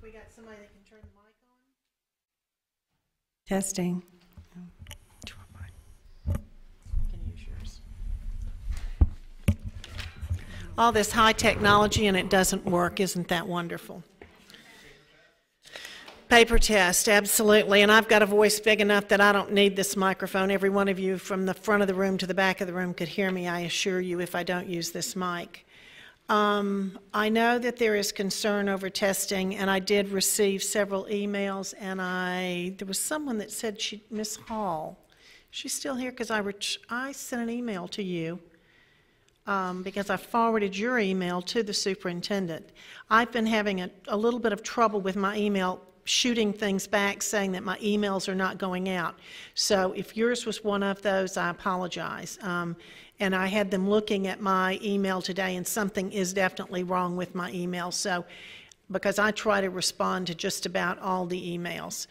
We got somebody that can turn the mic on? Testing. Can use yours. All this high technology and it doesn't work. Isn't that wonderful? Paper test, absolutely. And I've got a voice big enough that I don't need this microphone. Every one of you from the front of the room to the back of the room could hear me, I assure you, if I don't use this mic. I know that there is concern over testing, and I did receive several emails, and there was someone that said Miss Hall, she's still here because I sent an email to you because I forwarded your email to the superintendent. I've been having a little bit of trouble with my email shooting things back saying that my emails are not going out. So if yours was one of those, I apologize. And I had them looking at my email today, and something is definitely wrong with my email. So, because I try to respond to just about all the emails,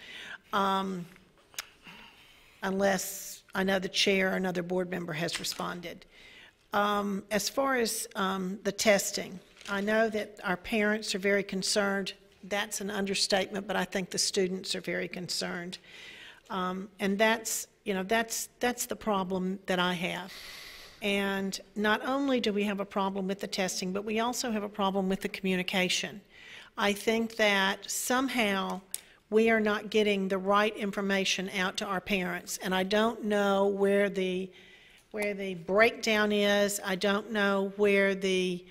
unless I know the chair or another board member has responded. As far as the testing, I know that our parents are very concerned. That's an understatement, but I think the students are very concerned. And that's the problem that I have. And not only do we have a problem with the testing, but we also have a problem with the communication. I think that somehow we are not getting the right information out to our parents, and I don't know where the breakdown is. I don't know where the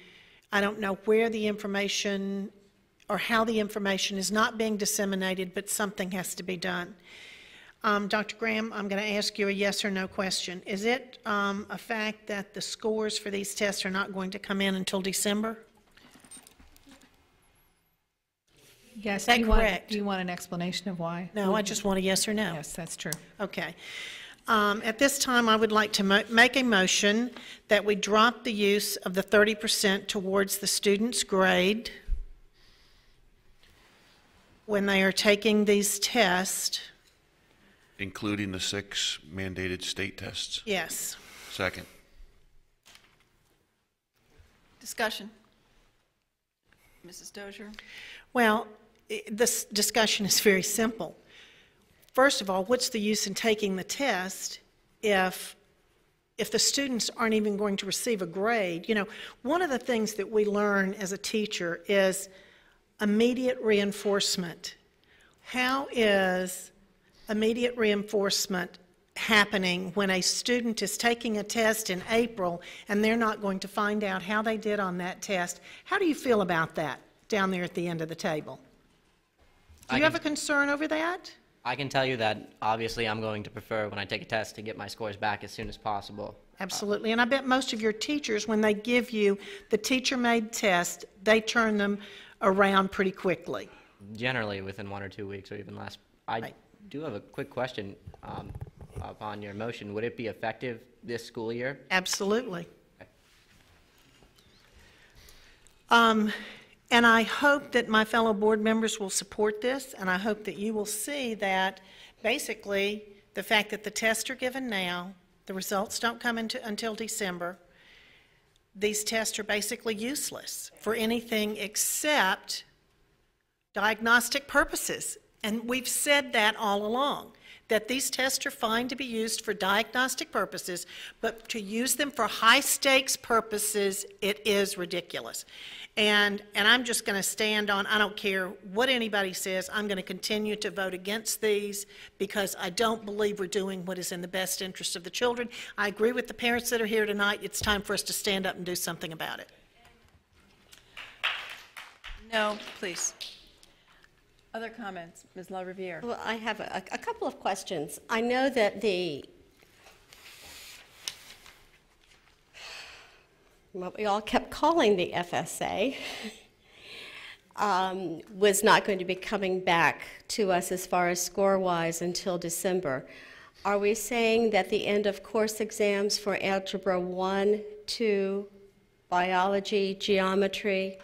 information or how the information is not being disseminated, but something has to be done. Dr. Graham, I'm going to ask you a yes or no question. Is it a fact that the scores for these tests are not going to come in until December? Yes. Is that correct? Do you want an explanation of why? No, I just want a yes or no. Yes, that's true. Okay. At this time, I would like to make a motion that we drop the use of the 30% towards the student's grade when they are taking these tests. Including the 6 mandated state tests. Yes. Second. Discussion. Mrs. Dozier. Well, this discussion is very simple. First of all, what's the use in taking the test if the students aren't even going to receive a grade? You know, one of the things that we learn as a teacher is immediate reinforcement. How is immediate reinforcement happening when a student is taking a test in April and they're not going to find out how they did on that test? How do you feel about that down there at the end of the table? Do you have a concern over that? I can tell you that obviously I'm going to prefer when I take a test to get my scores back as soon as possible. Absolutely, and I bet most of your teachers, when they give you the teacher-made test, they turn them around pretty quickly. Generally within 1 or 2 weeks or even less. I do have a quick question upon your motion. Would it be effective this school year? Absolutely. Okay. And I hope that my fellow board members will support this, and I hope that you will see that basically the fact that the tests are given now, the results don't come until December, these tests are basically useless for anything except diagnostic purposes. And we've said that all along, that these tests are fine to be used for diagnostic purposes, but to use them for high-stakes purposes, it is ridiculous. And I'm just going to stand on, I don't care what anybody says, I'm going to continue to vote against these because I don't believe we're doing what is in the best interest of the children. I agree with the parents that are here tonight. It's time for us to stand up and do something about it. No, please. Other comments? Ms. LaRiviere. Well, I have a couple of questions. I know that what we all kept calling the FSA was not going to be coming back to us as far as score-wise until December. Are we saying that the end of course exams for Algebra 1, 2, Biology, Geometry,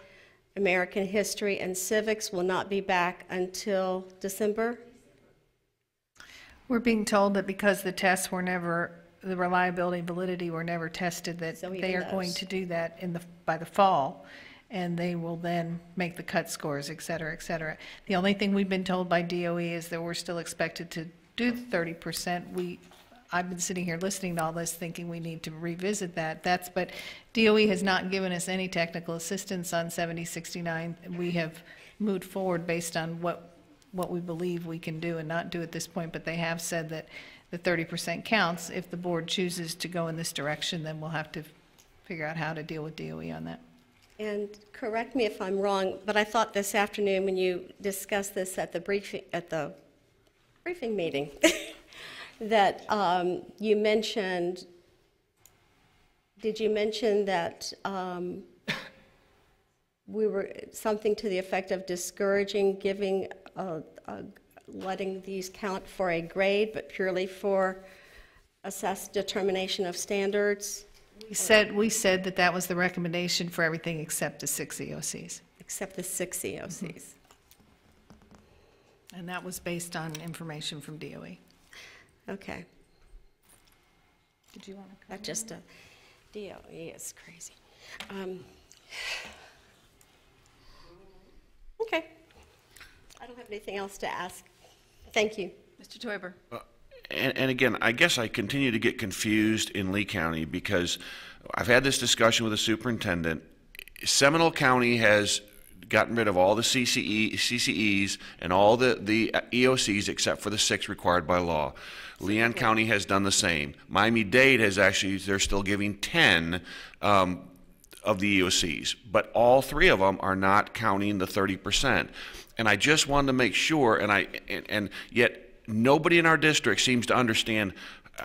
American History, and Civics will not be back until December? We're being told that because the tests were never, the reliability and validity were never tested, that So they are going those. to do that by the fall. and they will then make the cut scores, et cetera, et cetera. The only thing we've been told by DOE is that we're still expected to do the 30%. I've been sitting here listening to all this, thinking we need to revisit that. But DOE has not given us any technical assistance on 7069. We have moved forward based on what we believe we can do and not do at this point, but they have said that the 30% counts. If the board chooses to go in this direction, then we'll have to figure out how to deal with DOE on that. And correct me if I'm wrong, but I thought this afternoon when you discussed this at the briefing meeting, that you mentioned, did you mention that we were something to the effect of discouraging giving, letting these count for a grade, but purely for determination of standards? We said that was the recommendation for everything except the 6 EOCs. Except the 6 EOCs. And that was based on information from DOE. Okay. Did you want to? That just DOE is crazy. Okay. I don't have anything else to ask. Thank you. Mr. Teuber. And again, I guess I continue to get confused in Lee County because I've had this discussion with the superintendent. Seminole County has gotten rid of all the CCEs and all the EOCs except for the 6 required by law. Leon County has done the same. Miami-Dade has actually, they're still giving 10 of the EOCs, but all 3 of them are not counting the 30%. And I just wanted to make sure, and yet nobody in our district seems to understand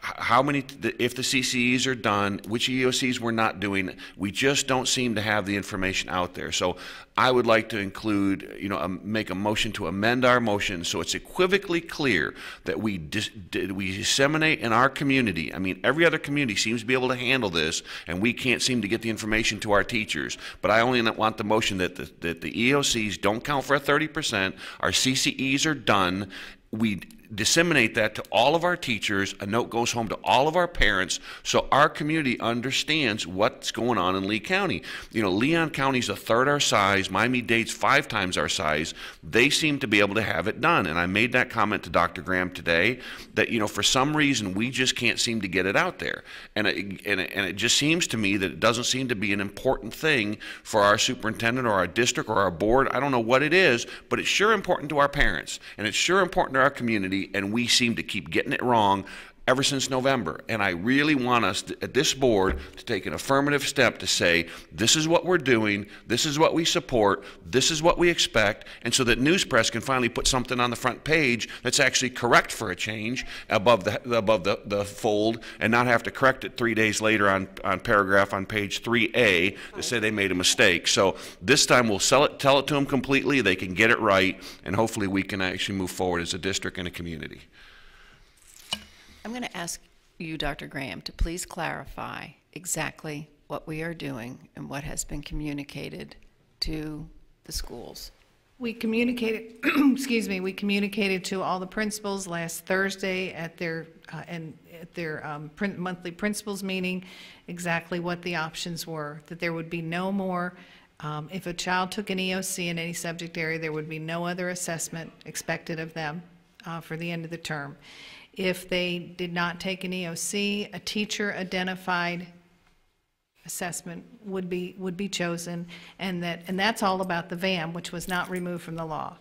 how many, if the CCEs are done, which EOCs we're not doing. We just don't seem to have the information out there. So I would like to include, make a motion to amend our motion so it's equivocally clear that we disseminate in our community. I mean, every other community seems to be able to handle this, and we can't seem to get the information to our teachers. But I only want the motion that the EOCs don't count for a 30%. Our CCEs are done. We disseminate that to all of our teachers. A note goes home to all of our parents so our community understands what's going on in Lee County. Leon County's a third our size. Miami-Dade's 5 times our size. They seem to be able to have it done. And I made that comment to Dr. Graham today that, for some reason, we just can't seem to get it out there. And it just seems to me that it doesn't seem to be an important thing for our superintendent or our district or our board. I don't know what it is, but it's sure important to our parents. And it's sure important to our community. And we seem to keep getting it wrong ever since November. And I really want us at this board to take an affirmative step to say, this is what we're doing, this is what we support, this is what we expect, and so that news press can finally put something on the front page that's actually correct for a change above the fold, and not have to correct it 3 days later on paragraph on page 3A to say they made a mistake. So this time we'll tell it to them completely, they can get it right, and hopefully we can actually move forward as a district and a community. I'm going to ask you, Dr. Graham, to please clarify exactly what we are doing and what has been communicated to the schools. We communicated, we communicated to all the principals last Thursday at their monthly principals meeting exactly what the options were, that there would be no more, if a child took an EOC in any subject area, there would be no other assessment expected of them for the end of the term. If they did not take an EOC, a teacher-identified assessment would be chosen, and that's all about the VAM, which was not removed from the law.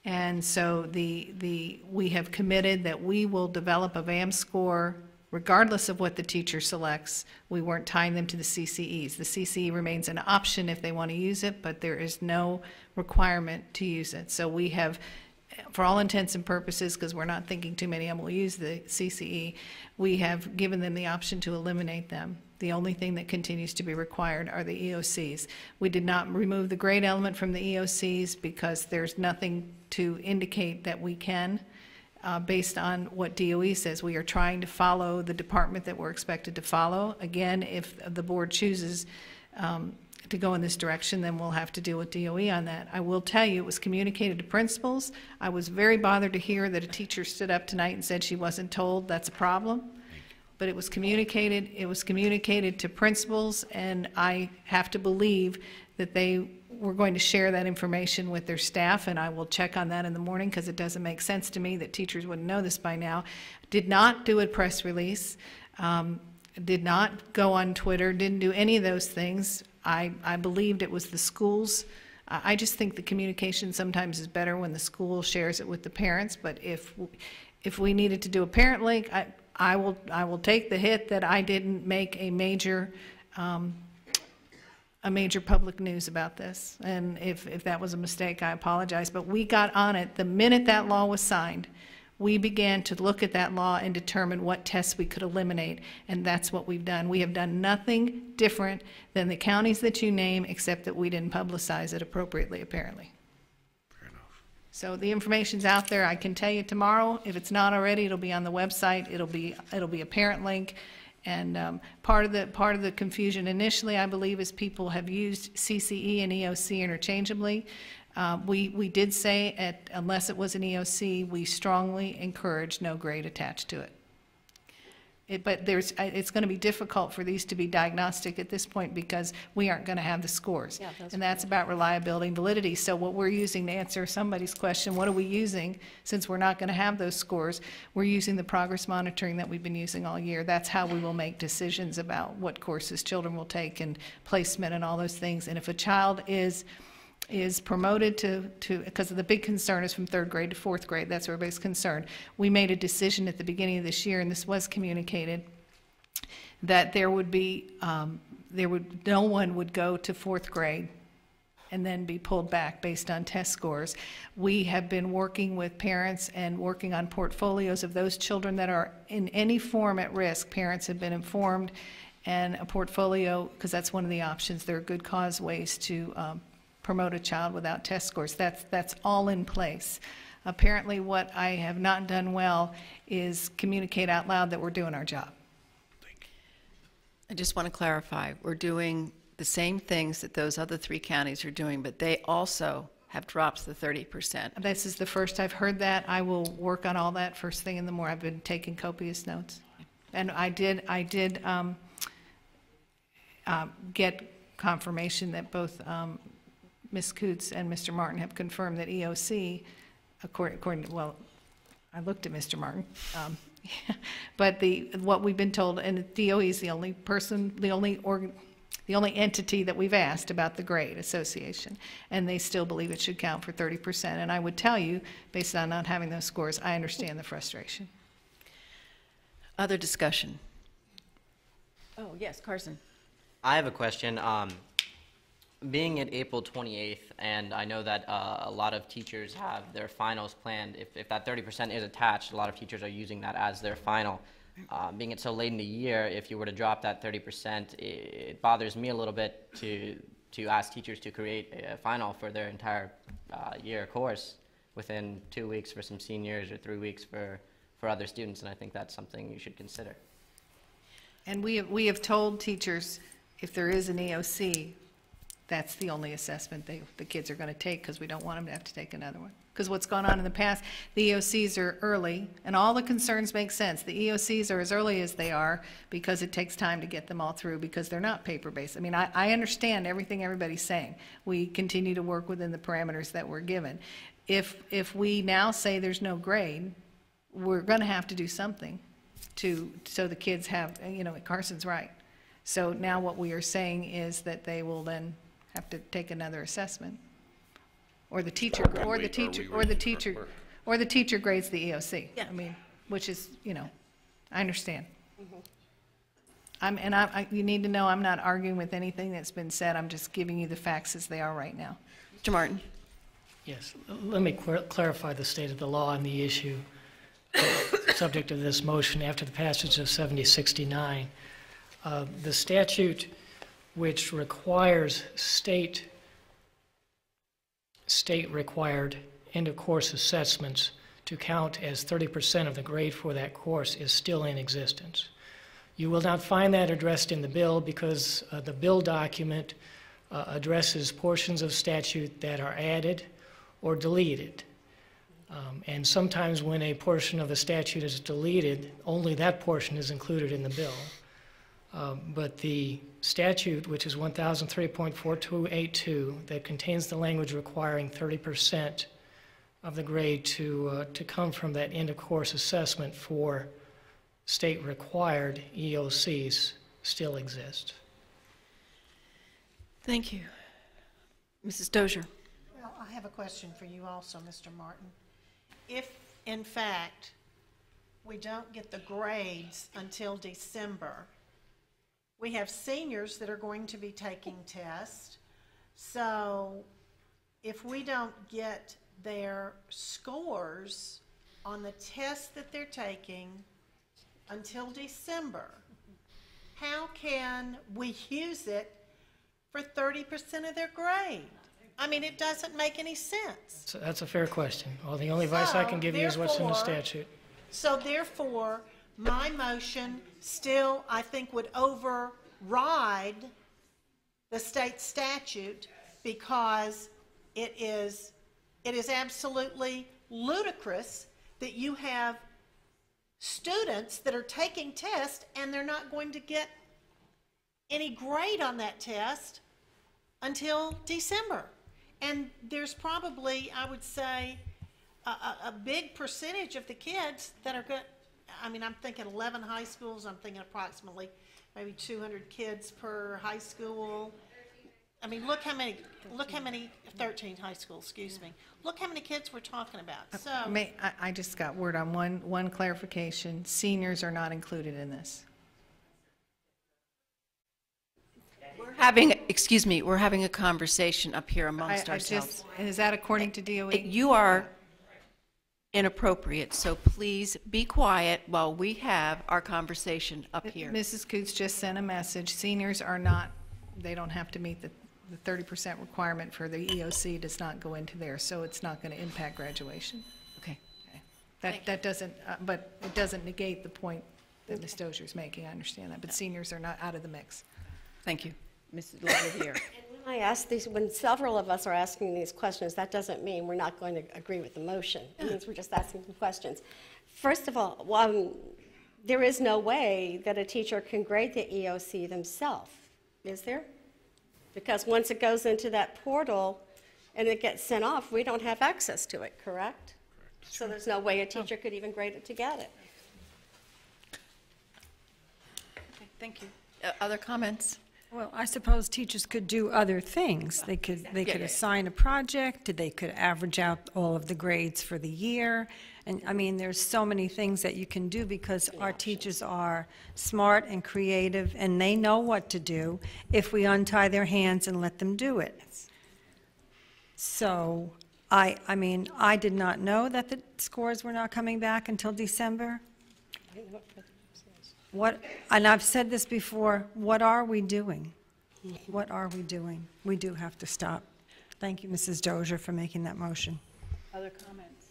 And so we have committed that we will develop a VAM score regardless of what the teacher selects. We weren't tying them to the CCEs. The CCE remains an option if they want to use it, but there is no requirement to use it. So we have, for all intents and purposes, because we're not thinking too many of them will use the CCE, we have given them the option to eliminate them. The only thing that continues to be required are the EOCs. We did not remove the grade element from the EOCs because there's nothing to indicate that we can, based on what DOE says. We are trying to follow the department that we're expected to follow. Again, if the board chooses to go in this direction, then we'll have to deal with DOE on that. I will tell you, it was communicated to principals. I was very bothered to hear that a teacher stood up tonight and said she wasn't told. That's a problem. But it was communicated to principals, and I have to believe that they we're going to share that information with their staff, and I will check on that in the morning because it doesn't make sense to me that teachers wouldn't know this by now. Did not do a press release, did not go on Twitter, didn't do any of those things. I believed it was the schools. I just think the communication sometimes is better when the school shares it with the parents, but if we needed to do a parent link, I will take the hit that I didn't make a major public news about this. And if that was a mistake, I apologize. But we got on it the minute that law was signed. We began to look at that law and determine what tests we could eliminate, and that's what we've done. We have done nothing different than the counties that you name, except that we didn't publicize it appropriately, apparently. Fair enough. So the information's out there. I can tell you tomorrow, if it's not already, it'll be on the website. It'll be a parent link. And part of the confusion initially, I believe, is people have used CCE and EOC interchangeably. We did say, unless it was an EOC, we strongly encourage no grade attached to it. But it's going to be difficult for these to be diagnostic at this point because we aren't going to have the scores. Yeah, and that's about reliability and validity. So what we're using to answer somebody's question, what are we using since we're not going to have those scores? We're using the progress monitoring that we've been using all year. That's how we will make decisions about what courses children will take and placement and all those things. And if a child is promoted to because the big concern is from 3rd grade to 4th grade. That's where everybody's concerned. We made a decision at the beginning of this year, and this was communicated, that there would be no one would go to 4th grade and then be pulled back based on test scores. We have been working with parents and working on portfolios of those children that are in any form at risk. Parents have been informed, and a portfolio, because that's one of the options. There are good cause ways to promote a child without test scores. That's all in place. Apparently what I have not done well is communicate out loud that we're doing our job. I just want to clarify, we're doing the same things that those other 3 counties are doing, but they also have dropped the 30%. This is the first I've heard that. I will work on all that first thing in the morning. I've been taking copious notes. And I did get confirmation that both Ms. Coots and Mr. Martin have confirmed that EOC, according to, well, I looked at Mr. Martin, but what we've been told, and DOE is the only person, the only entity that we've asked about the grade association, and they still believe it should count for 30%. And I would tell you, based on not having those scores, I understand the frustration. Other discussion? Oh, yes, Carson. I have a question. Being at April 28th, and I know that a lot of teachers have their finals planned. If that 30% is attached, a lot of teachers are using that as their final. Being it so late in the year, if you were to drop that 30%, it bothers me a little bit to ask teachers to create a final for their entire year course within 2 weeks for some seniors or 3 weeks for other students, and I think that's something you should consider. And we have told teachers, if there is an EOC, that's the only assessment the kids are going to take, because we don't want them to have to take another one. Because what's gone on in the past, the EOCs are early, and all the concerns make sense. The EOCs are as early as they are because it takes time to get them all through, because they're not paper-based. I mean, I understand everything everybody's saying. We continue to work within the parameters that we're given. If we now say there's no grade, we're going to have to do something so the kids have, Carson's right. So now what we are saying is that they will then have to take another assessment, or the teacher grades the EOC. Yeah. I mean, which is, I understand. Mm-hmm. You need to know I'm not arguing with anything that's been said. I'm just giving you the facts as they are right now. Mr. Martin. Yes, let me clarify the state of the law on the issue subject of this motion. After the passage of 7069, the statute which requires state required end of course assessments to count as 30% of the grade for that course is still in existence. You will not find that addressed in the bill, because the bill document addresses portions of statute that are added or deleted. And sometimes when a portion of the statute is deleted, only that portion is included in the bill. But the statute, which is 1003.4282, that contains the language requiring 30% of the grade to come from that end-of-course assessment for state-required EOCs, still exists. Thank you. Mrs. Dozier. Well, I have a question for you also, Mr. Martin. If, in fact, we don't get the grades until December, we have seniors that are going to be taking tests. So if we don't get their scores on the tests that they're taking until December, how can we use it for 30% of their grade? I mean, it doesn't make any sense. So that's a fair question. Well, the only advice I can give you is what's in the statute. So therefore, my motion still, I think, would override the state statute, because it is absolutely ludicrous that you have students that are taking tests and they're not going to get any grade on that test until December. And there's probably, I would say, a big percentage of the kids that are good. I mean, I'm thinking 11 high schools. I'm thinking approximately maybe 200 kids per high school. I mean, look how many, 13 high schools, excuse me. Look how many kids we're talking about. So, I just got word on one clarification. Seniors are not included in this. We're having a conversation up here amongst ourselves. Is that according to DOE? You are inappropriate, so please be quiet while we have our conversation up here. Mrs. Coots just sent a message. Seniors are not, they don't have to meet the 30% requirement for the EOC does not go into there, so it's not going to impact graduation. Okay. That doesn't, but it doesn't negate the point that Ms. Dozier's making. I understand that, but seniors are not out of the mix. Thank you. Mrs. Lavriere. When I ask these, when several of us are asking these questions, that doesn't mean we're not going to agree with the motion. It means we're just asking some questions. First of all, there is no way that a teacher can grade the EOC themselves, is there? Because once it goes into that portal and it gets sent off, we don't have access to it, correct? So there's no way a teacher could even grade it to get it. Okay, thank you. Other comments? Well, I suppose teachers could do other things. They could assign a project, they could average out all of the grades for the year. And I mean, there's so many things that you can do because our teachers are smart and creative and they know what to do if we untie their hands and let them do it. So, I mean, I did not know that the scores were not coming back until December. And I've said this before, what are we doing? What are we doing? We do have to stop. Thank you, Mrs. Dozier, for making that motion. Other comments?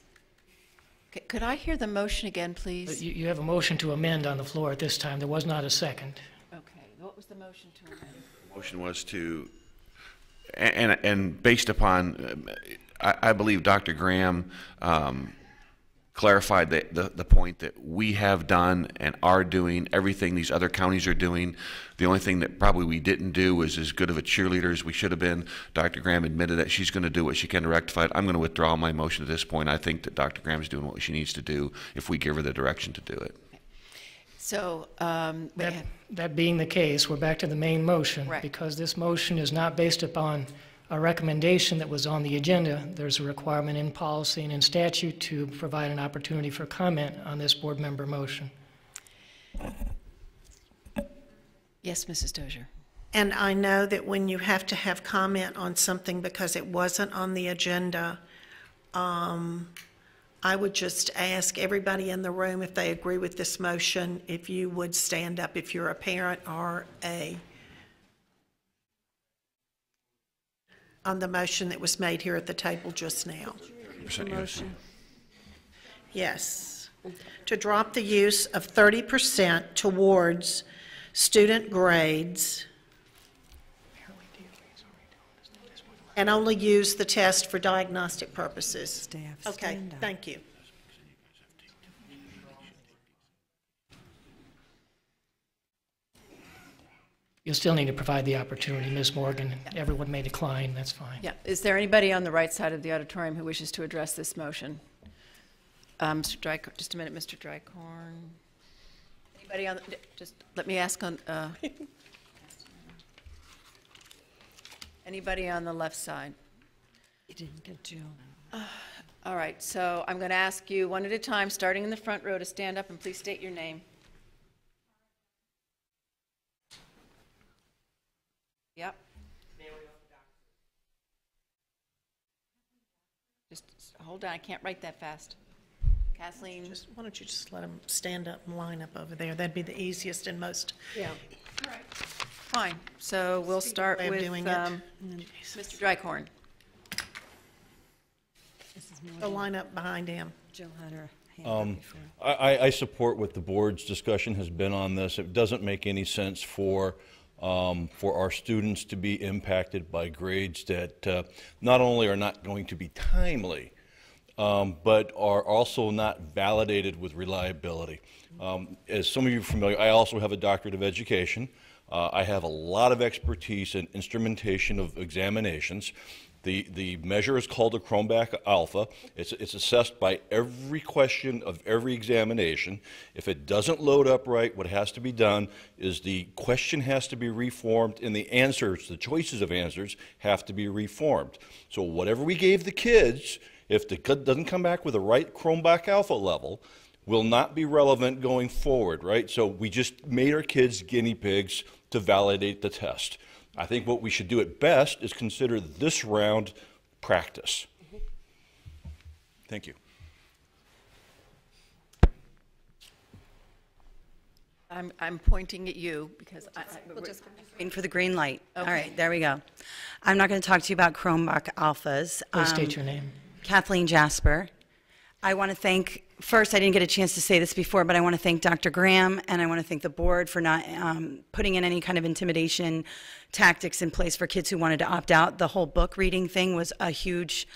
Okay, could I hear the motion again, please? You have a motion to amend on the floor at this time. There was not a second. Okay, what was the motion to amend? The motion was to, and based upon, I believe Dr. Graham clarified the point that we have done and are doing everything these other counties are doing. The only thing that probably we didn't do was as good of a cheerleader as we should have been. Dr. Graham admitted that she's going to do what she can to rectify it. I'm going to withdraw my motion at this point. I think that Dr. Graham is doing what she needs to do if we give her the direction to do it. So, That being the case, we're back to the main motion. Right. Because this motion is not based upon a recommendation that was on the agenda. There's a requirement in policy and in statute to provide an opportunity for comment on this board member motion. yes, Mrs. Dozier. and I know that when you have to have comment on something because it wasn't on the agenda, I would just ask everybody in the room if they agree with this motion, if you would stand up if you're a parent or on the motion that was made here at the table just now. Motion. Yes. To drop the use of 30% towards student grades and only use the test for diagnostic purposes. Staff, Okay, stand up. thank you. You'll still need to provide the opportunity. Ms. Morgan, everyone may decline, that's fine. Yeah. Is there anybody on the right side of the auditorium who wishes to address this motion? Mr. Drycorn, just a minute, Mr. Drycorn. Anybody on, just let me ask on, anybody on the left side? You didn't get Jill. All right, so I'm going to ask you one at a time, starting in the front row, to stand up and please state your name. Yep. Just hold on, I can't write that fast. Kathleen. Why don't you just let them stand up and line up over there? That'd be the easiest and most. Yeah. Fine, so we'll start way of with doing it. Mr. Drycorn. Go line up behind him. Jill had her hand up before. I support what the board's discussion has been on this. It doesn't make any sense for our students to be impacted by grades that not only are not going to be timely, but are also not validated with reliability. As some of you are familiar, I also have a doctorate of education. I have a lot of expertise in instrumentation of examinations. The measure is called a Cronbach Alpha. It's assessed by every question of every examination. If it doesn't load up right, what has to be done is the question has to be reformed and the answers, the choices of answers, have to be reformed. So whatever we gave the kids, if the kid doesn't come back with the right Cronbach Alpha level, will not be relevant going forward, right? So we just made our kids guinea pigs to validate the test. I think what we should do at best is consider this round practice. Thank you. I'm pointing at you because We'll just waiting for the green light. Okay. All right, there we go. I'm not going to talk to you about Cronbach alphas. Please state your name. Kathleen Jasper. I want to thank, first, I didn't get a chance to say this before, but I want to thank Dr. Graham and I want to thank the board for not putting in any kind of intimidation tactics in place for kids who wanted to opt out. The whole book reading thing was a huge,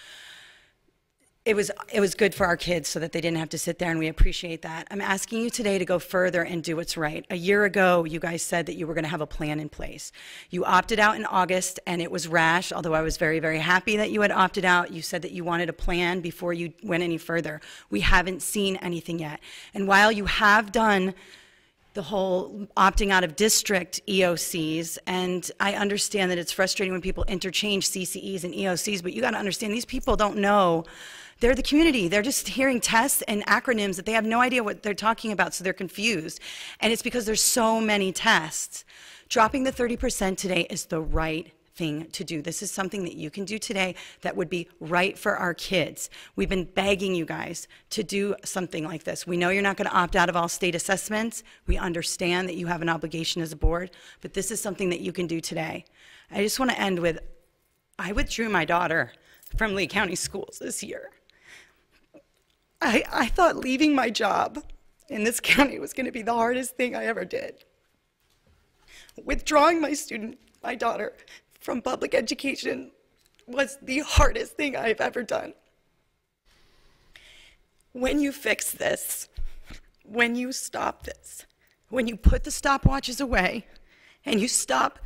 it was good for our kids so that they didn't have to sit there, and we appreciate that. I'm asking you today to go further and do what's right. A year ago, you guys said that you were going to have a plan in place. You opted out in August, and it was rash, although I was very, very happy that you had opted out. You said that you wanted a plan before you went any further. We haven't seen anything yet. And while you have done the whole opting out of district EOCs, and I understand that it's frustrating when people interchange CCEs and EOCs, but you got to understand these people don't know. They're the community. They're just hearing tests and acronyms that they have no idea what they're talking about, so they're confused. And it's because there's so many tests. Dropping the 30% today is the right thing to do. This is something that you can do today that would be right for our kids. We've been begging you guys to do something like this. We know you're not going to opt out of all state assessments. We understand that you have an obligation as a board, but this is something that you can do today. I just want to end with, I withdrew my daughter from Lee County Schools this year. I thought leaving my job in this county was going to be the hardest thing I ever did. Withdrawing my daughter from public education was the hardest thing I've ever done. When you fix this, when you stop this, when you put the stopwatches away and you stop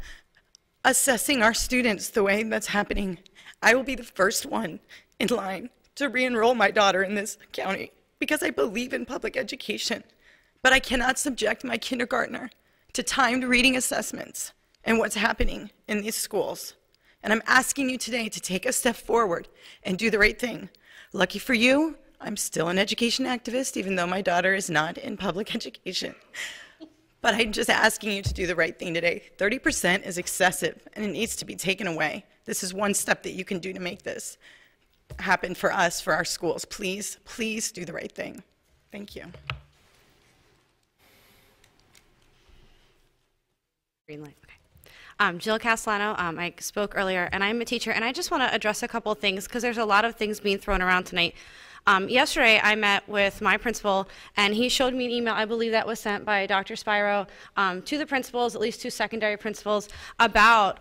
assessing our students the way that's happening, I will be the first one in line to re-enroll my daughter in this county because I believe in public education. But I cannot subject my kindergartner to timed reading assessments and what's happening in these schools. And I'm asking you today to take a step forward and do the right thing. Lucky for you, I'm still an education activist, even though my daughter is not in public education. But I'm just asking you to do the right thing today. 30% is excessive, and it needs to be taken away. This is one step that you can do to make this happen for us, for our schools. Please, please do the right thing. Thank you. Green light, okay. Jill Castellano, I spoke earlier, and I'm a teacher, and I just want to address a couple of things because there's a lot of things being thrown around tonight. Yesterday, I met with my principal, and he showed me an email, I believe that was sent by Dr. Spiro, to the principals, at least 2 secondary principals, about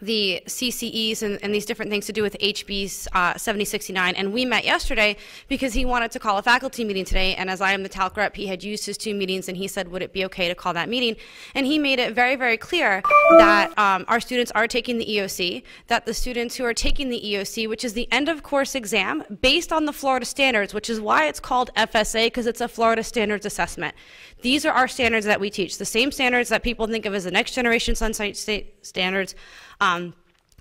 the CCEs and these different things to do with HB 7069. And we met yesterday because he wanted to call a faculty meeting today. And as I am the talc rep, he had used his 2 meetings, and he said, would it be okay to call that meeting? And he made it very, very clear that our students are taking the EOC, that the students who are taking the EOC, which is the end of course exam based on the Florida standards, which is why it's called FSA, because it's a Florida standards assessment. These are our standards that we teach, the same standards that people think of as the next generation Sunshine State standards.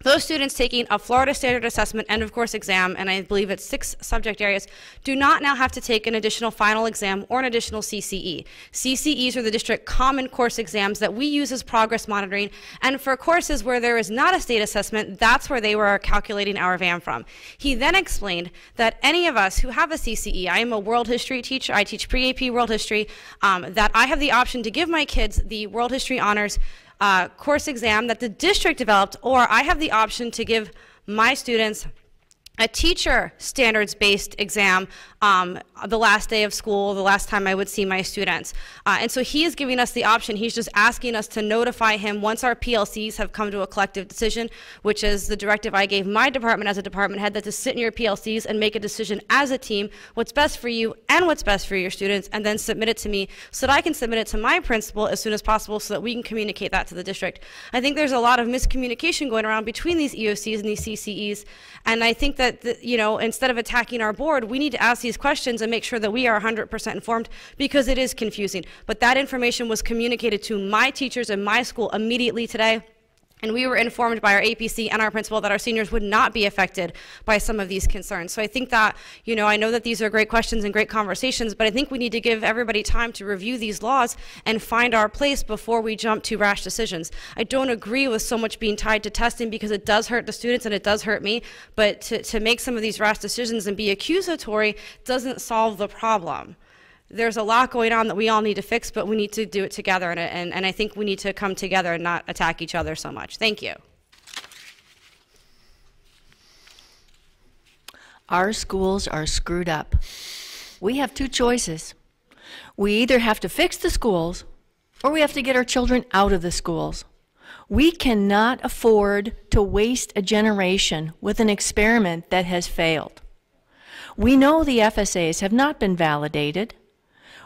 Those students taking a Florida Standard Assessment end of course exam, and I believe it's 6 subject areas, do not now have to take an additional final exam or an additional CCE. CCEs are the district common course exams that we use as progress monitoring, and for courses where there is not a state assessment, that's where they were calculating our VAM from. He then explained that any of us who have a CCE, I am a world history teacher, I teach pre-AP world history, that I have the option to give my kids the world history honors course exam that the district developed, or I have the option to give my students a teacher standards-based exam the last day of school, the last time I would see my students. And so he is giving us the option. He's just asking us to notify him once our PLCs have come to a collective decision, which is the directive I gave my department as a department head, that to sit in your PLCs and make a decision as a team, what's best for you and what's best for your students, and then submit it to me so that I can submit it to my principal as soon as possible so that we can communicate that to the district. I think there's a lot of miscommunication going around between these EOCs and these CCEs, and I think that, you know, instead of attacking our board, we need to ask these questions and make sure that we are 100% informed, because it is confusing. But that information was communicated to my teachers in my school immediately today, and we were informed by our APC and our principal that our seniors would not be affected by some of these concerns. So I think that, you know, I know that these are great questions and great conversations, but I think we need to give everybody time to review these laws and find our place before we jump to rash decisions. I don't agree with so much being tied to testing, because it does hurt the students and it does hurt me, but to make some of these rash decisions and be accusatory doesn't solve the problem. There's a lot going on that we all need to fix, but we need to do it together, and I think we need to come together and not attack each other so much. Thank you. Our schools are screwed up. We have 2 choices. We either have to fix the schools, or we have to get our children out of the schools. We cannot afford to waste a generation with an experiment that has failed. We know the FSAs have not been validated.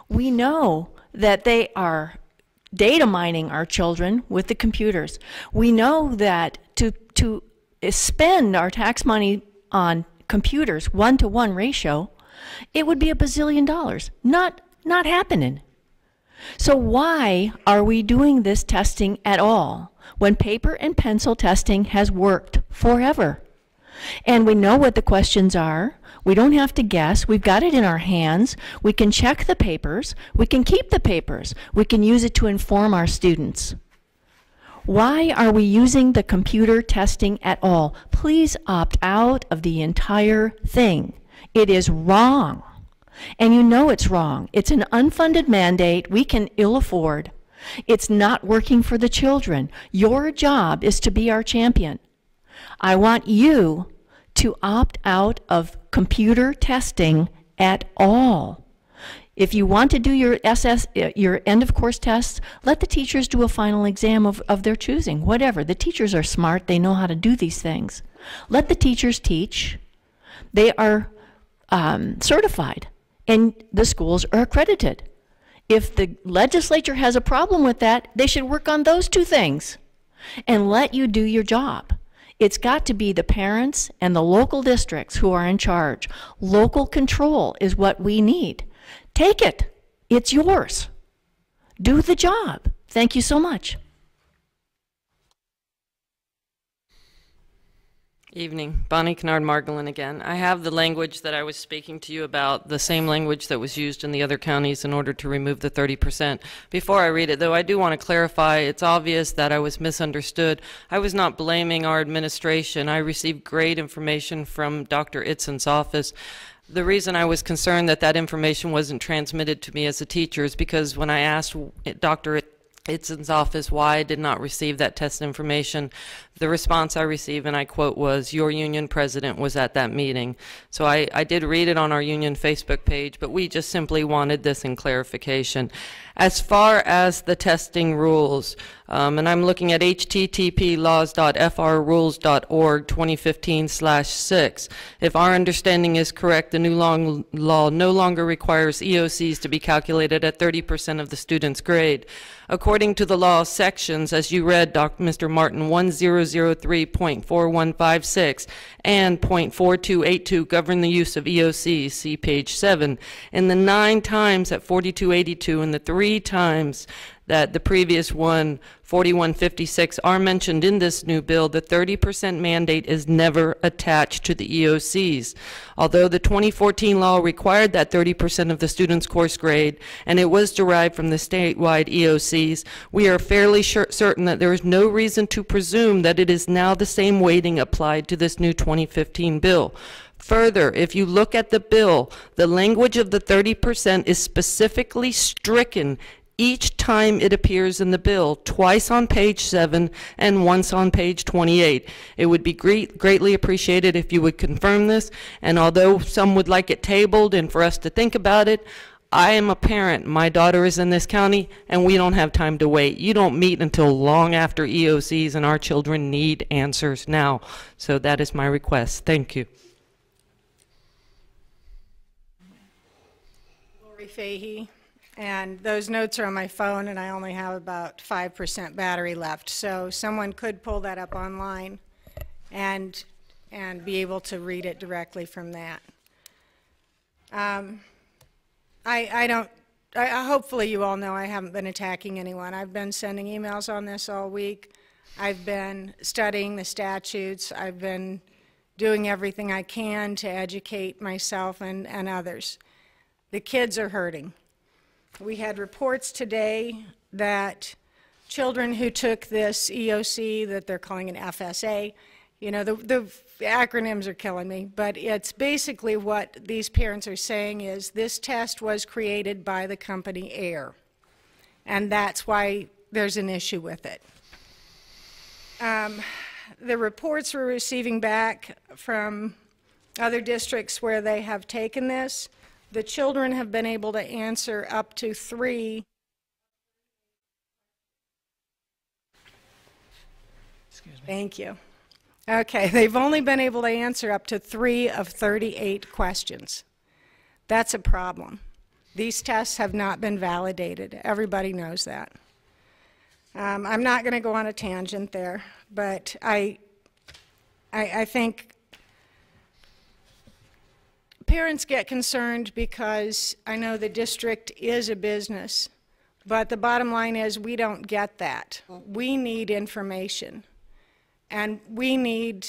We know that they are data mining our children with the computers. We know that to spend our tax money on computers, 1-to-1 ratio, it would be $1 bazillion. Not happening. So why are we doing this testing at all when paper and pencil testing has worked forever? And we know what the questions are. We don't have to guess. We've got it in our hands. We can check the papers. We can keep the papers. We can use it to inform our students. Why are we using the computer testing at all? Please opt out of the entire thing. It is wrong. And you know it's wrong. It's an unfunded mandate we can ill afford. It's not working for the children. Your job is to be our champion. I want you to opt out of computer testing at all. If you want to do your your end of course tests, let the teachers do a final exam of their choosing, whatever. The teachers are smart, they know how to do these things. Let the teachers teach. They are certified, and the schools are accredited. If the legislature has a problem with that, they should work on those 2 things and let you do your job. It's got to be the parents and the local districts who are in charge. Local control is what we need. Take it. It's yours. Do the job. Thank you so much. Evening. Bonnie Kennard Margolin again. I have the language that I was speaking to you about, the same language that was used in the other counties in order to remove the 30%. Before I read it, though, I do want to clarify, it's obvious that I was misunderstood. I was not blaming our administration. I received great information from Dr. Itzon's office. The reason I was concerned that that information wasn't transmitted to me as a teacher is because when I asked Dr. Itzon's office why I did not receive that test information, the response I received, and I quote, was, "Your union president was at that meeting." So I did read it on our union Facebook page, but we just simply wanted this in clarification. As far as the testing rules, And I'm looking at http://laws.frrules.org 2015/6. If our understanding is correct, the new law no longer requires EOCs to be calculated at 30% of the student's grade. According to the law sections, as you read, Mr. Martin, 1003.4156 and .4282 govern the use of EOCs, see page 7. In the 9 times at 4282 and the 3 times that the previous one, 4156, are mentioned in this new bill, the 30% mandate is never attached to the EOCs. Although the 2014 law required that 30% of the student's course grade, and it was derived from the statewide EOCs, we are fairly certain that there is no reason to presume that it is now the same weighting applied to this new 2015 bill. Further, if you look at the bill, the language of the 30% is specifically stricken each time it appears in the bill, twice on page 7 and once on page 28. It would be greatly appreciated if you would confirm this, and although some would like it tabled and for us to think about it, I am a parent. My daughter is in this county, and we don't have time to wait. You don't meet until long after EOCs, and our children need answers now. So that is my request. Thank you. Lori Fahey. And those notes are on my phone, and I only have about 5% battery left. So someone could pull that up online and be able to read it directly from that. Hopefully you all know I haven't been attacking anyone. I've been sending emails on this all week. I've been studying the statutes. I've been doing everything I can to educate myself and others. The kids are hurting. We had reports today that children who took this EOC, that they're calling an FSA, you know, the acronyms are killing me, but it's basically what these parents are saying is this test was created by the company Air, and that's why there's an issue with it. The reports we're receiving back from other districts where they have taken this, the children have been able to answer up to 3. Excuse me. Thank you. Okay, they've only been able to answer up to 3 of 38 questions. That's a problem. These tests have not been validated. Everybody knows that. I'm not going to go on a tangent there, but I think parents get concerned because I know the district is a business, but the bottom line is we don't get that. We need information, and we need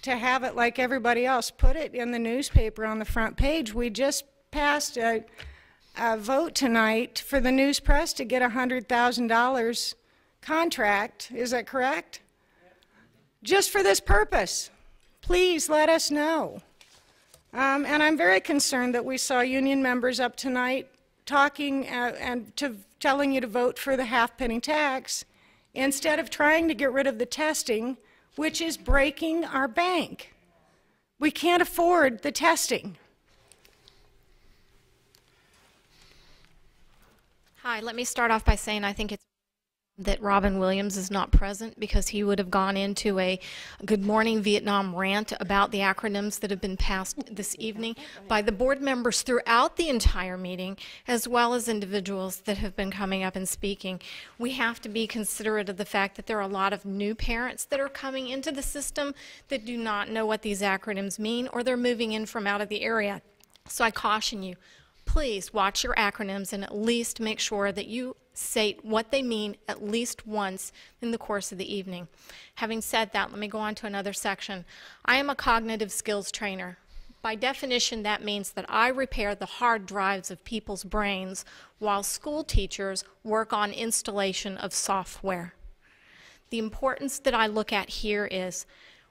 to have it like everybody else. Put it in the newspaper on the front page. We just passed a vote tonight for the news press to get a $100,000 contract. Is that correct? Just for this purpose. Please let us know. And I'm very concerned that we saw union members up tonight talking and telling you to vote for the half-penny tax instead of trying to get rid of the testing, which is breaking our bank. We can't afford the testing. Hi, let me start off by saying I think it's that Robin Williams is not present because he would have gone into a Good Morning Vietnam rant about the acronyms that have been passed this evening by the board members throughout the entire meeting, as well as individuals that have been coming up and speaking. We have to be considerate of the fact that there are a lot of new parents that are coming into the system that do not know what these acronyms mean, or they're moving in from out of the area. So I caution you, please watch your acronyms and at least make sure that you state what they mean at least once in the course of the evening. Having said that, let me go on to another section. I am a cognitive skills trainer. By definition, that means that I repair the hard drives of people's brains while school teachers work on installation of software. The importance that I look at here is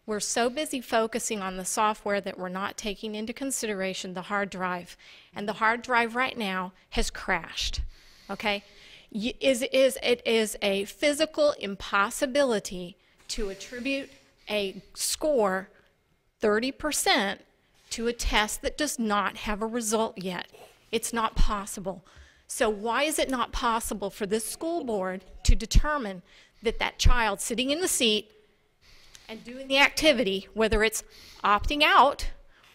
we're so busy focusing on the software that we're not taking into consideration the hard drive. And the hard drive right now has crashed. Okay? It is a physical impossibility to attribute a score 30% to a test that does not have a result yet. It's not possible. So why is it not possible for this school board to determine that that child sitting in the seat and doing the activity, whether it's opting out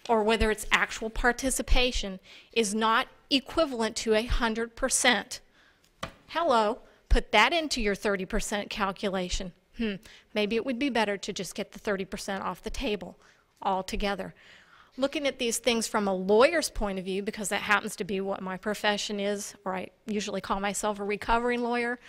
or whether it's actual participation, is not equivalent to 100%. Hello, put that into your 30% calculation. Maybe it would be better to just get the 30% off the table altogether. Looking at these things from a lawyer's point of view, because that happens to be what my profession is, or I usually call myself a recovering lawyer,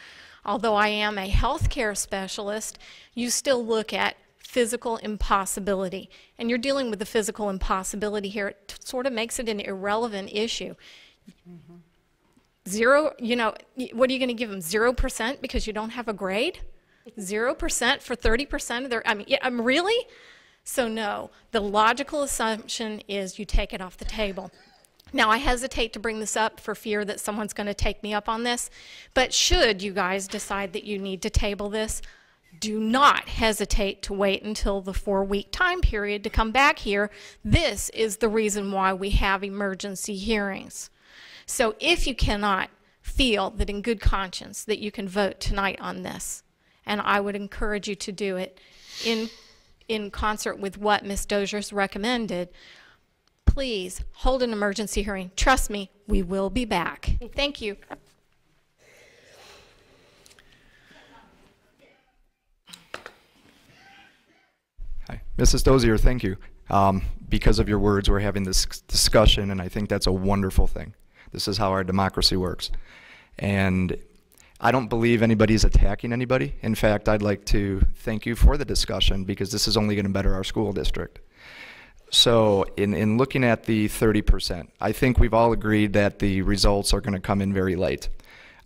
although I am a healthcare specialist, you still look at physical impossibility. And you're dealing with the physical impossibility here. It sort of makes it an irrelevant issue. Zero, you know, what are you going to give them, 0% because you don't have a grade? 0% for 30% of their, I mean, yeah, really? So no, the logical assumption is you take it off the table. Now, I hesitate to bring this up for fear that someone's going to take me up on this, but should you guys decide that you need to table this, do not hesitate to wait until the 4-week time period to come back here. This is the reason why we have emergency hearings. So if you cannot feel that in good conscience that you can vote tonight on this, and I would encourage you to do it in concert with what Ms. Dozier's recommended, please hold an emergency hearing. Trust me, we will be back. Thank you. Hi, Mrs. Dozier, thank you. Because of your words, we're having this discussion, and I think that's a wonderful thing. This is how our democracy works. And I don't believe anybody's attacking anybody. In fact, I'd like to thank you for the discussion because this is only going to better our school district. So in looking at the 30%, I think we've all agreed that the results are going to come in very late.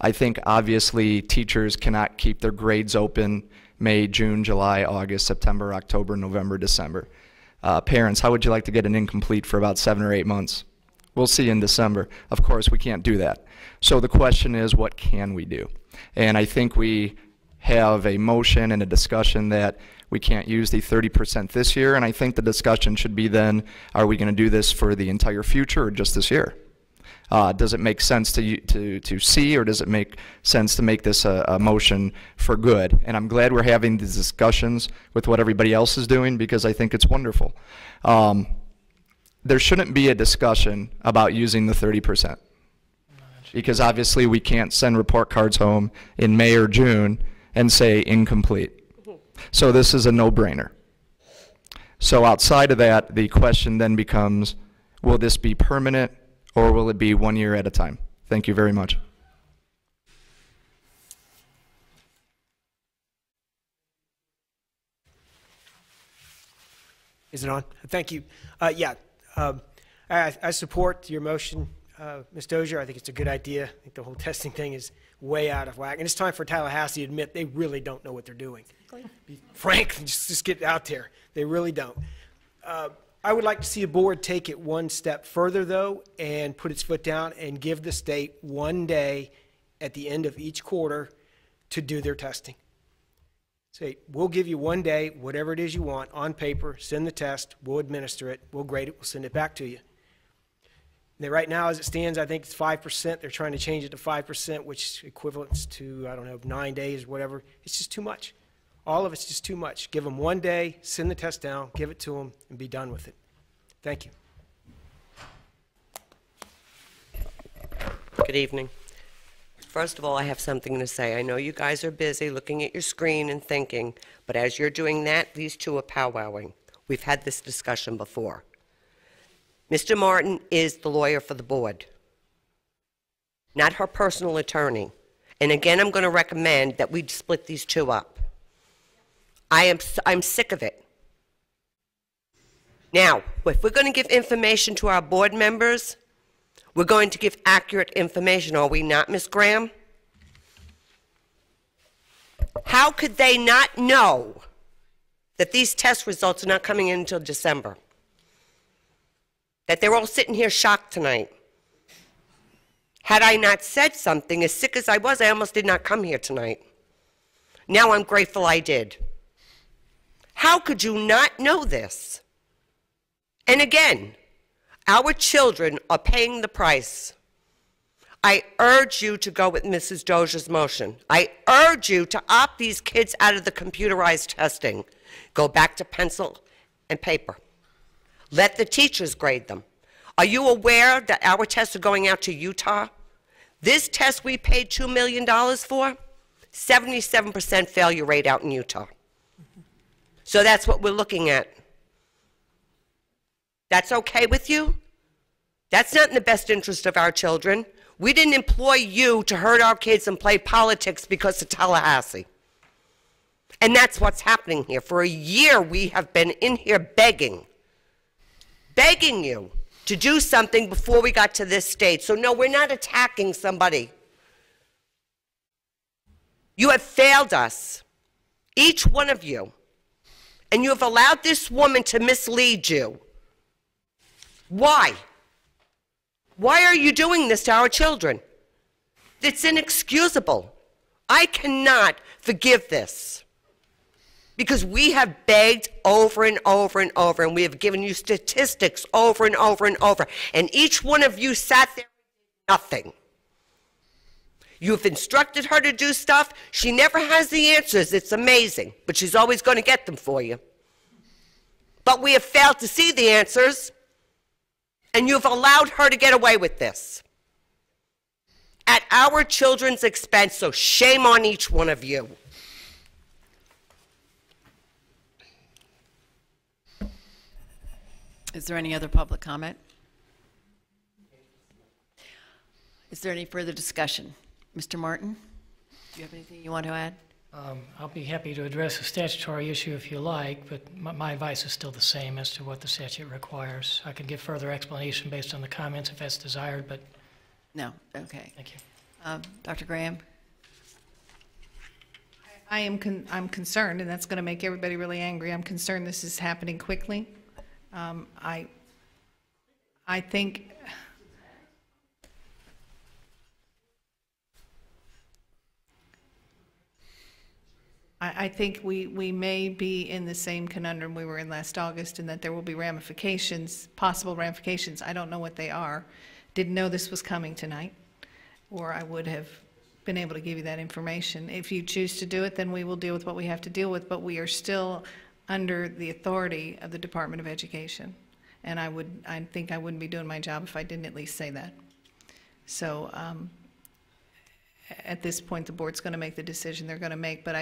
I think obviously teachers cannot keep their grades open May, June, July, August, September, October, November, December. Parents, how would you like to get an incomplete for about 7 or 8 months? We'll see in December. Of course, we can't do that. So the question is, what can we do? And I think we have a motion and a discussion that we can't use the 30% this year, and I think the discussion should be then, are we going to do this for the entire future or just this year? Does it make sense to see, or does it make sense to make this a motion for good? And I'm glad we're having these discussions with what everybody else is doing because I think it's wonderful. There shouldn't be a discussion about using the 30%. Because obviously we can't send report cards home in May or June and say incomplete. So this is a no-brainer. So outside of that, the question then becomes, will this be permanent or will it be 1 year at a time? Thank you very much. Is it on? Thank you. I support your motion. Ms. Dozier, I think it's a good idea. I think the whole testing thing is way out of whack. And it's time for Tallahassee to admit they really don't know what they're doing. Be frank, just get out there. They really don't. I would like to see a board take it one step further, though, and put its foot down and give the state 1 day at the end of each quarter to do their testing. Say, we'll give you 1 day, whatever it is you want, on paper, send the test, we'll administer it, we'll grade it, we'll send it back to you. Right now, as it stands, I think it's 5%. They're trying to change it to 5%, which equivalents to, I don't know, 9 days, whatever. It's just too much. All of it's just too much. Give them 1 day, send the test down, give it to them, and be done with it. Thank you. Good evening. First of all, I have something to say. I know you guys are busy looking at your screen and thinking, but as you're doing that, these two are powwowing. We've had this discussion before. Mr. Martin is the lawyer for the board, not her personal attorney. And again, I'm going to recommend that we split these two up. I'm sick of it. Now, if we're going to give information to our board members, we're going to give accurate information, are we not, Ms. Graham? How could they not know that these test results are not coming in until December? That they're all sitting here shocked tonight. Had I not said something, as sick as I was, I almost did not come here tonight. Now I'm grateful I did. How could you not know this? And again, our children are paying the price I urge you to go with Mrs. Dozier's motion. I urge you to opt these kids out of the computerized testing. Go back to pencil and paper. Let the teachers grade them. Are you aware that our tests are going out to Utah? This test we paid $2 million for, 77% failure rate out in Utah. So that's what we're looking at. That's okay with you? That's not in the best interest of our children. We didn't employ you to hurt our kids and play politics because of Tallahassee. And that's what's happening here. For a year, we have been in here begging you to do something before we got to this stage. So no, we're not attacking somebody. You have failed us, each one of you. And you have allowed this woman to mislead you. Why? Why are you doing this to our children? It's inexcusable. I cannot forgive this. Because we have begged over and over and over, and we have given you statistics over and over and over, and each one of you sat there and did nothing. You've instructed her to do stuff. She never has the answers. It's amazing, but she's always going to get them for you. But we have failed to see the answers, and you've allowed her to get away with this at our children's expense, so shame on each one of you. Is there any other public comment? Is there any further discussion? Mr. Martin, do you have anything you want to add? I'll be happy to address a statutory issue if you like, but my advice is still the same as to what the statute requires. I can give further explanation based on the comments if that's desired, but... No, okay. Thank you. Dr. Graham? I'm concerned, and that's going to make everybody really angry. I'm concerned this is happening quickly. I think we may be in the same conundrum we were in last August, and that there will be ramifications, possible ramifications. I don't know what they are. Didn't know this was coming tonight, or I would have been able to give you that information. If you choose to do it, then we will deal with what we have to deal with, but we are still under the authority of the Department of Education. And I think I wouldn't be doing my job if I didn't at least say that. So at this point, the board's going to make the decision they're going to make, but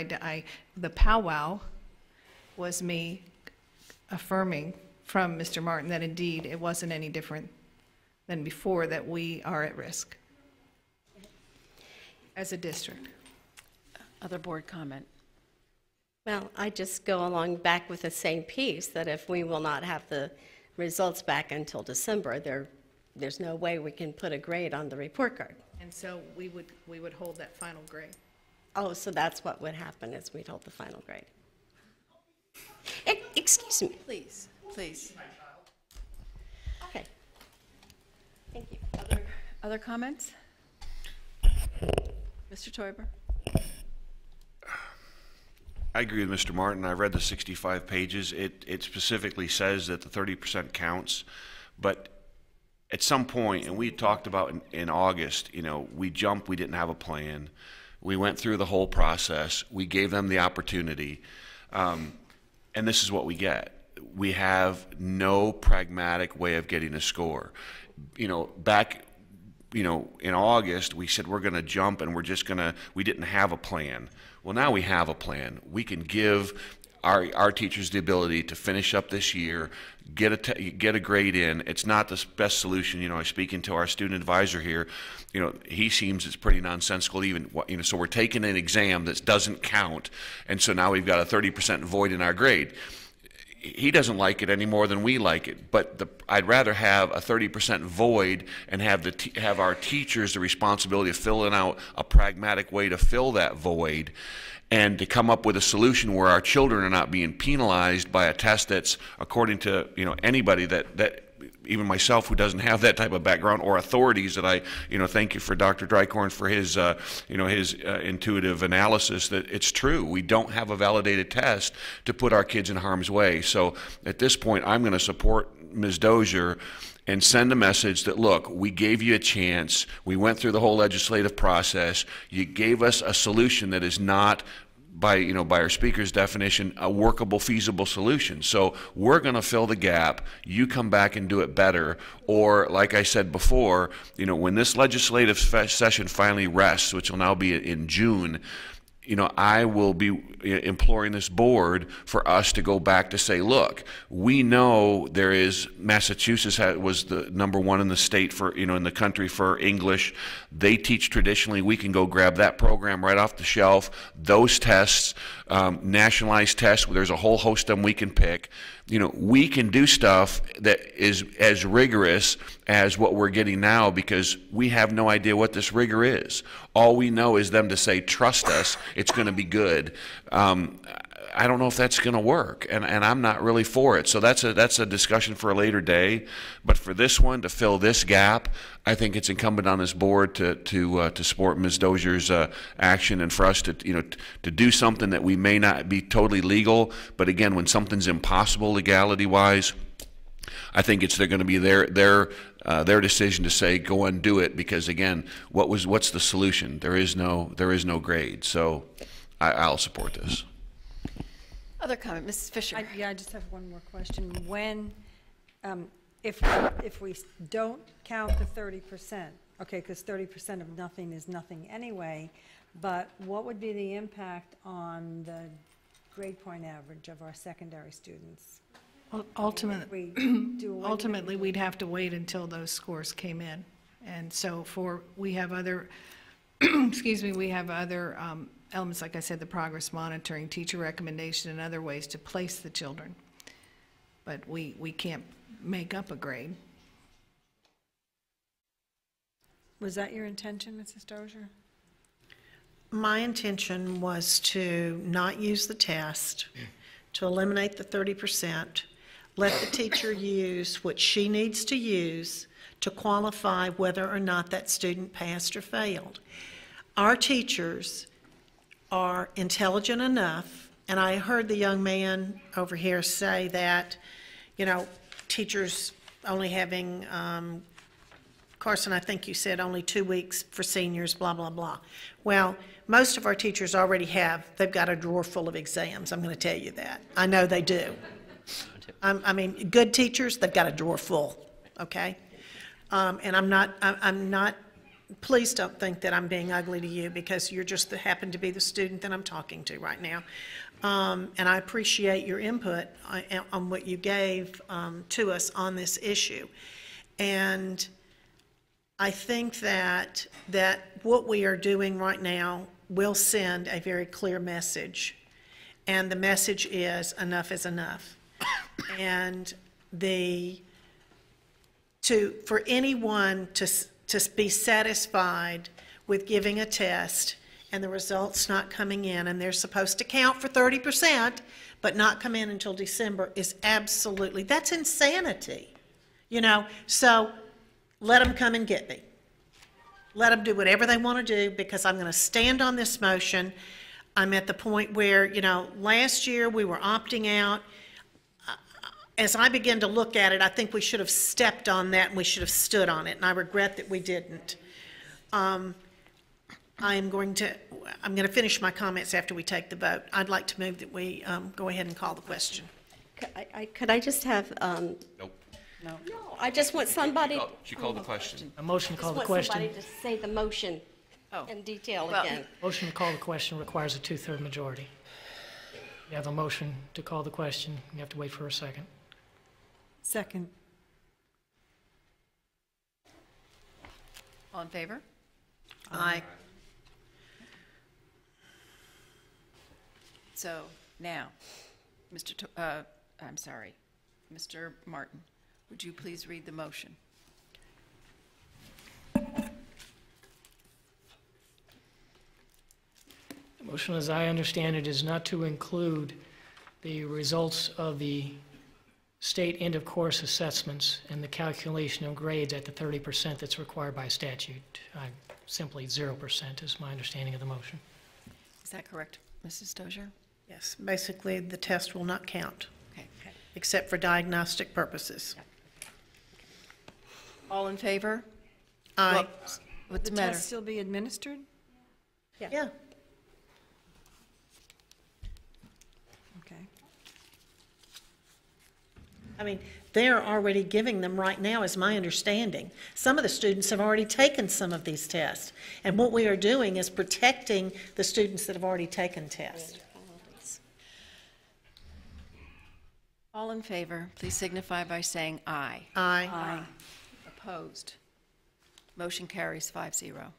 the powwow was me affirming from Mr. Martin that indeed it wasn't any different than before, that we are at risk as a district. Other board comment? Well, I just go along back with the same piece, that if we will not have the results back until December, there's no way we can put a grade on the report card. And so we would hold that final grade. Oh, so that's what would happen, is we'd hold the final grade. Excuse me. Please, please. Okay. Thank you. Other comments? Mr. Teuber? I agree with Mr. Martin. I read the 65 pages. It specifically says that the 30% counts, but at some point, and we talked about in August, you know, we jumped, we didn't have a plan. We went through the whole process. We gave them the opportunity, and this is what we get. We have no pragmatic way of getting a score. You know, back, you know, in August, we said we're going to jump and we didn't have a plan. Well, now we have a plan. We can give our teachers the ability to finish up this year, get a grade in. It's not the best solution. You know, I was speaking to our student advisor here. You know, he seems it's pretty nonsensical even, you know, so we're taking an exam that doesn't count, and so now we've got a 30% void in our grade. He doesn't like it any more than we like it, but I'd rather have a 30% void and have our teachers the responsibility of filling out a pragmatic way to fill that void, and to come up with a solution where our children are not being penalized by a test that's, according to, you know, anybody that even myself who doesn't have that type of background or authorities that I, thank you for Dr. Drycorn for his, his intuitive analysis that it's true. We don't have a validated test to put our kids in harm's way. So at this point, I'm going to support Ms. Dozier and send a message that, look, we gave you a chance. We went through the whole legislative process. You gave us a solution that is not, by our speaker's definition, a workable, feasible solution. So we're going to fill the gap. You come back and do it better. Or, like I said before, when this legislative session finally rests, which will now be in June, I will be imploring this board for us to go back to say, look, we know there is, Massachusetts was the #1 in the state for, in the country for English. They teach traditionally. We can go grab that program right off the shelf. Those tests, nationalized tests, there's a whole host of them we can pick. We can do stuff that is as rigorous as what we're getting now because we have no idea what this rigor is. All we know is them to say, trust us, it's going to be good. I don't know if that's going to work, and I'm not really for it. So that's a discussion for a later day. But for this one, to fill this gap, I think it's incumbent on this board to support Ms. Dozier's action, and for us to do something that we may not be totally legal. But again, when something's impossible legality-wise, I think they're going to be their decision to say go and do it, because again, what's the solution? There is no grade. So I'll support this. Other comment, Mrs. Fisher. I just have one more question. When, if we don't count the 30%, okay, because 30% of nothing is nothing anyway, but what would be the impact on the grade point average of our secondary students? Ultimately, we'd have to wait until those scores came in. And so we have other, excuse me, we have other elements, like I said, the progress monitoring, teacher recommendation, and other ways to place the children. But we can't make up a grade. Was that your intention, Mrs. Dozier? My intention was to not use the test, to eliminate the 30%, let the teacher use what she needs to use to qualify whether or not that student passed or failed. Our teachers are intelligent enough, and I heard the young man over here say that, teachers only having, Carson, I think you said only 2 weeks for seniors, blah, blah, blah. Well, most of our teachers already they've got a drawer full of exams, I'm going to tell you that. I know they do. I mean, good teachers, they've got a drawer full, okay? And I'm not, please don't think that I'm being ugly to you, because you're just happen to be the student that I'm talking to right now. And I appreciate your input on what you gave to us on this issue. And I think that what we are doing right now will send a very clear message. And the message is enough is enough. And for anyone to be satisfied with giving a test and the results not coming in, and they're supposed to count for 30%, but not come in until December, is absolutely, that's insanity. So let them come and get me. Let them do whatever they want to do, because I'm going to stand on this motion. I'm at the point where, last year we were opting out. As I begin to look at it, I think we should have stepped on that and we should have stood on it, and I regret that we didn't. I'm going to finish my comments after we take the vote. I'd like to move that we go ahead and call the question. Could I just have, Nope. no, I just want somebody. She called the question. A motion to call the I question. just want somebody to say the motion in detail again. Motion to call the question requires a 2/3 majority. You have a motion to call the question. You have to wait for a second. Second. All in favor? Aye. So now, Mr. Martin, would you please read the motion? The motion, as I understand it, is not to include the results of the state end-of-course assessments and the calculation of grades at the 30% that's required by statute. Simply 0% is my understanding of the motion. Is that correct, Mrs. Dozier? Yes, basically, the test will not count, Okay. except for diagnostic purposes. All in favor? Aye. What's The the matter? test still be administered? Yeah. Okay. I mean, they're already giving them right now, is my understanding. Some of the students have already taken some of these tests. And what we are doing is protecting the students that have already taken tests. All in favor, please signify by saying aye. Aye. Aye. Opposed? Motion carries 5-0.